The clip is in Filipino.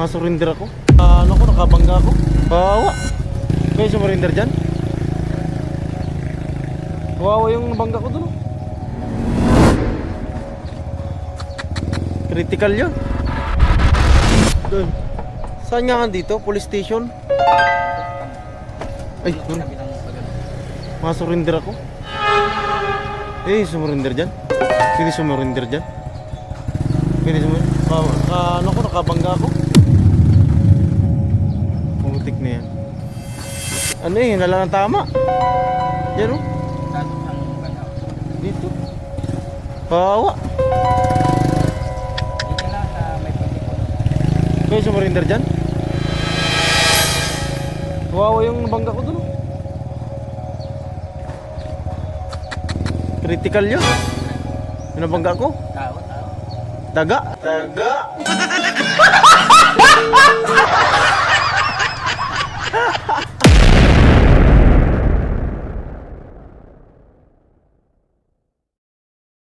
Surrender ako. Ano ko, nakabangga ako. Kawawa. Kayo sumurinder dyan? Kawawa yung nabangga ko dun. Critical yun. Dun. Saan nga dito? Police station? Ay, dun. Surrender ako. Sumurinder dyan. Pwede sumurinder dyan. Pwede sumurinder. Ano ko, nakabangga ako. Pumutik na yan. Ano nalang ang tama. Yan o. Dito. Kawawa. Dito na sa may pagkiko. Kayo sumurinder dyan? Kawawa yung nabangga ko dun. Critical yun. Yung nabangga ko. Tao. Daga.